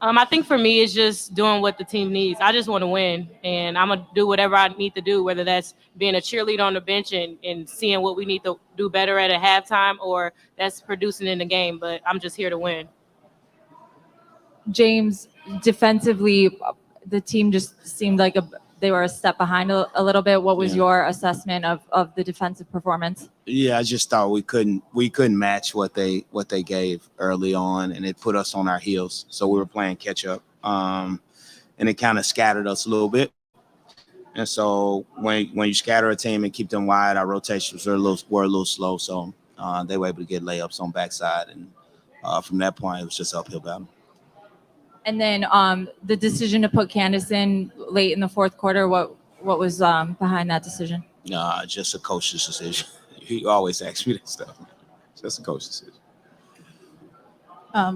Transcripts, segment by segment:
I think for me, it's just doing what the team needs. I just want to win, and I'm going to do whatever I need to do, whether that's being a cheerleader on the bench and seeing what we need to do better at a halftime or that's producing in the game. But I'm just here to win. James, defensively, the team just seemed like they were a step behind a little bit. What was your assessment of the defensive performance? Yeah, I just thought we couldn't match what they gave early on, and it put us on our heels. So we were playing catch up, and it kind of scattered us a little bit. And so when you scatter a team and keep them wide, our rotations were a little slow. So they were able to get layups on backside, and from that point, it was just uphill battle. And then the decision to put Candace in late in the fourth quarter, what was behind that decision? Just a coach's decision. He always asks me that stuff. Just a coach's decision.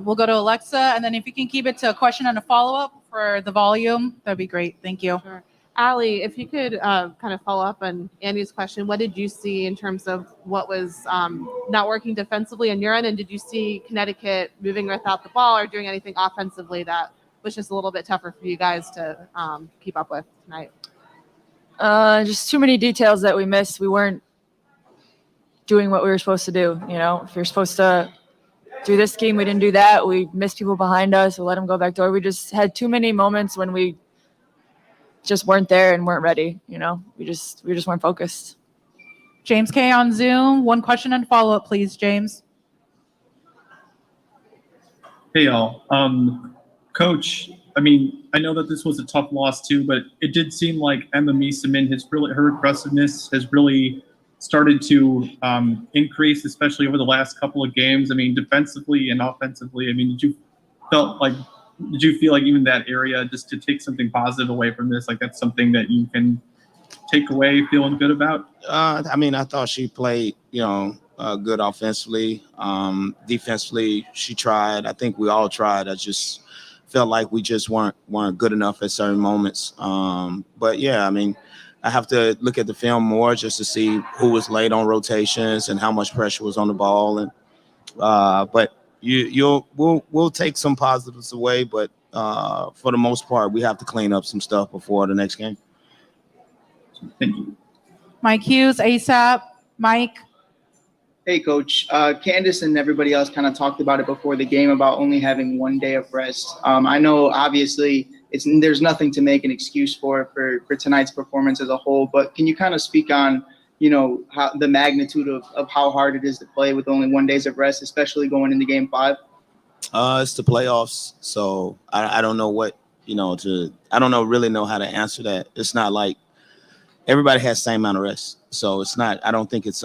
We'll go to Alexa, and then if you can keep it to a question and a follow-up for the volume, that'd be great. Thank you. Sure. Allie, if you could kind of follow up on Andy's question, what did you see in terms of what was not working defensively on your end? And did you see Connecticut moving without the ball or doing anything offensively that was just a little bit tougher for you guys to keep up with tonight? Just too many details that we missed. We weren't doing what we were supposed to do. You know, if you're supposed to do this game, we didn't do that. We missed people behind us. We let them go back door. We just had too many moments when we just weren't there and weren't ready. You know, we just weren't focused. James K on Zoom. One question and follow-up, please, James. Hey, y'all. Coach, I mean, I know that this was a tough loss too, but it did seem like Emma Mieseman her aggressiveness has really started to increase, especially over the last couple of games. I mean, defensively and offensively. I mean, did you feel like even that area, just to take something positive away from this, like that's something that you can take away feeling good about? I mean, I thought she played, good offensively. Defensively, she tried. I think we all tried. I just felt like we just weren't good enough at certain moments. But yeah, I mean, I have to look at the film more just to see who was late on rotations and how much pressure was on the ball. And but we'll take some positives away, but for the most part, we have to clean up some stuff before the next game. Thank you. Mike Hughes, ASAP. Mike. Hey, Coach. Candace and everybody else kind of talked about it before the game about only having 1 day of rest. I know, obviously, there's nothing to make an excuse for tonight's performance as a whole, but can you kind of speak on, how the magnitude of how hard it is to play with only 1 day of rest, especially going into Game 5? It's the playoffs, so I don't know what I don't really know how to answer that. It's not like everybody has the same amount of rest, so it's not. I don't think it's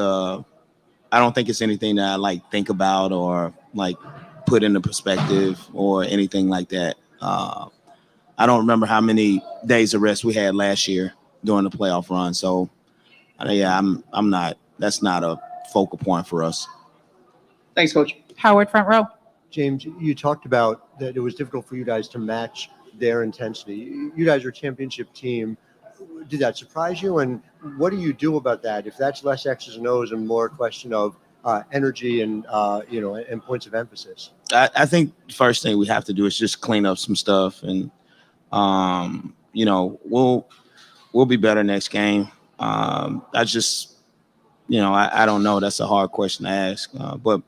anything that I think about or put into perspective or anything like that. I don't remember how many days of rest we had last year during the playoff run. So, yeah, I'm not. That's not a focal point for us. Thanks, Coach. Howard, front row. James, you talked about that it was difficult for you guys to match their intensity. You guys are a championship team. Did that surprise you? And what do you do about that if that's less X's and O's and more a question of energy and and points of emphasis? I think the first thing we have to do is just clean up some stuff, and we'll be better next game. I don't know. That's a hard question to ask, but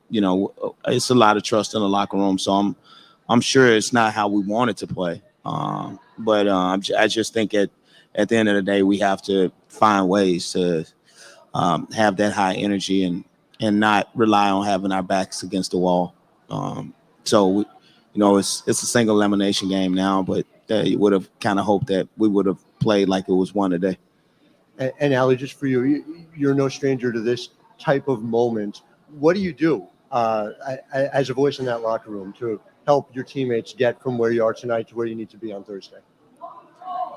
it's a lot of trust in the locker room. So I'm sure it's not how we wanted to play, but I just think at the end of the day, we have to find ways to have that high energy and not rely on having our backs against the wall. So, it's a single elimination game now, but you would have kind of hoped that we would have played like it was one a day. And Allie, just for you, you're no stranger to this type of moment. What do you do as a voice in that locker room to help your teammates get from where you are tonight to where you need to be on Thursday?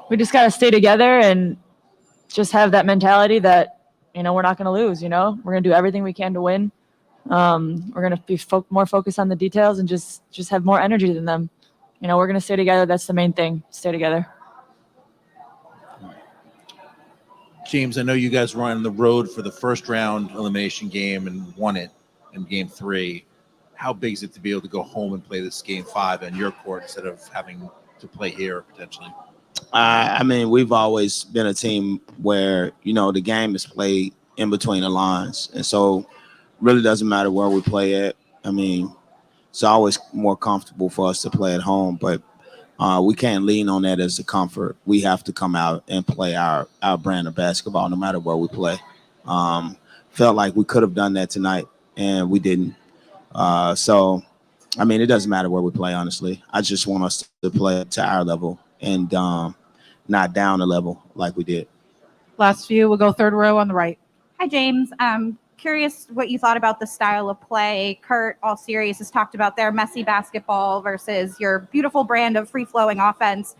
We just got to stay together and just have that mentality that, we're not going to lose, we're going to do everything we can to win. We're going to be more focused on the details and just have more energy than them. We're going to stay together. That's the main thing. Stay together. James, I know you guys were on the road for the first round elimination game and won it in Game 3. how big is it to be able to go home and play this game 5 on your court instead of having to play here potentially? I mean, we've always been a team where, the game is played in between the lines. And so really doesn't matter where we play at. I mean, it's always more comfortable for us to play at home, but we can't lean on that as a comfort. We have to come out and play our brand of basketball no matter where we play. Felt like we could have done that tonight, and we didn't. So, I mean, it doesn't matter where we play, honestly. I just want us to play to our level and not down a level like we did. Last few, we'll go third row on the right. Hi, James. Curious what you thought about the style of play. Kurt, all series, has talked about their messy basketball versus your beautiful brand of free-flowing offense.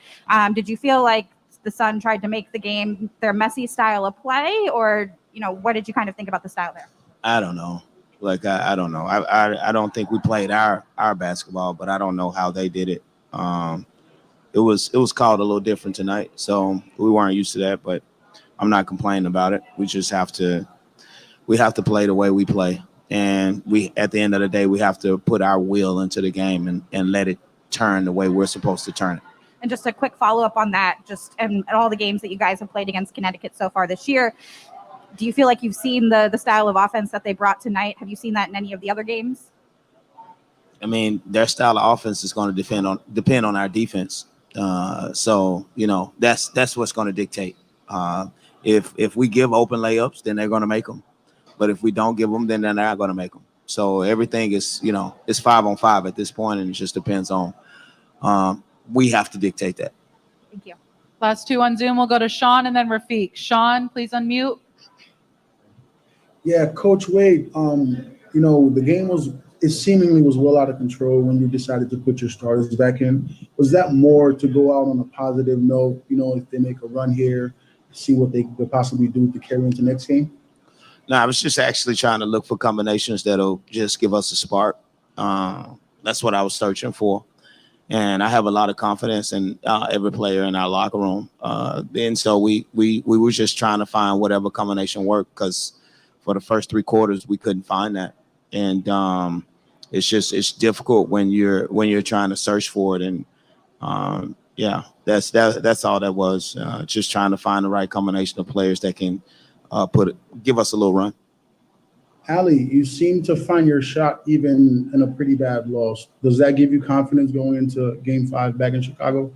Did you feel like the Sun tried to make the game their messy style of play, or what did you kind of think about the style there? I don't know. I don't know. I don't think we played our basketball, but I don't know how they did it. It was called a little different tonight, so we weren't used to that. But I'm not complaining about it. We just have to play the way we play, and at the end of the day, we have to put our will into the game and let it turn the way we're supposed to turn it. And just a quick follow-up on that, just and all the games that you guys have played against Connecticut so far this year, do you feel like you've seen the style of offense that they brought tonight? Have you seen that in any of the other games? I mean, their style of offense is going to depend on our defense. So that's what's going to dictate. If we give open layups, then they're going to make them. But if we don't give them, then they're not going to make them. So everything is, it's 5-on-5 at this point, and it just depends on. We have to dictate that. Thank you. Last two on Zoom, we'll go to Sean and then Rafiq. Sean, please unmute. Yeah, Coach Wade, the game seemingly was well out of control when you decided to put your starters back in. Was that more to go out on a positive note, if they make a run here, see what they could possibly do to carry into next game? No, I was just actually trying to look for combinations that'll just give us a spark. That's what I was searching for. And I have a lot of confidence in every player in our locker room. And so we were just trying to find whatever combination worked, because for the first 3 quarters, we couldn't find that. And it's difficult when you're trying to search for it. And that's all that was. Just trying to find the right combination of players that can give us a little run. Ali, you seem to find your shot even in a pretty bad loss. Does that give you confidence going into Game 5 back in Chicago?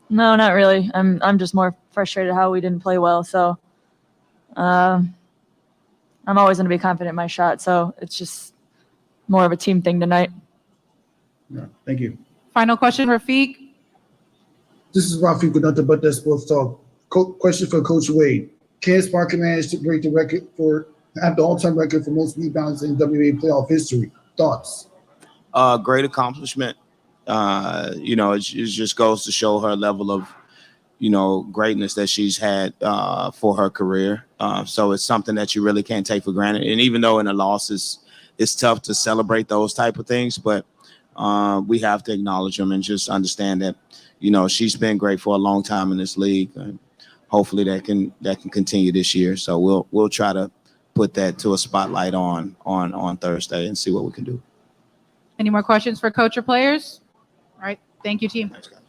No, not really. I'm just more frustrated how we didn't play well. So I'm always going to be confident in my shot. So it's just more of a team thing tonight. Yeah, thank you. Final question, Rafiq. This is Rafiq with Nothing But That Sports Talk. Question for Coach Wade. Can Sparky manage to break the record have the all-time record for most rebounds in WNBA playoff history? Thoughts? Great accomplishment. It just goes to show her level of, greatness that she's had for her career. So it's something that you really can't take for granted. And even though in a loss it's tough to celebrate those type of things, but we have to acknowledge them and just understand that, she's been great for a long time in this league. And hopefully that can continue this year. So we'll try to put that to a spotlight on Thursday and see what we can do. Any more questions for coach or players? All right. Thank you, team. Thanks, guys.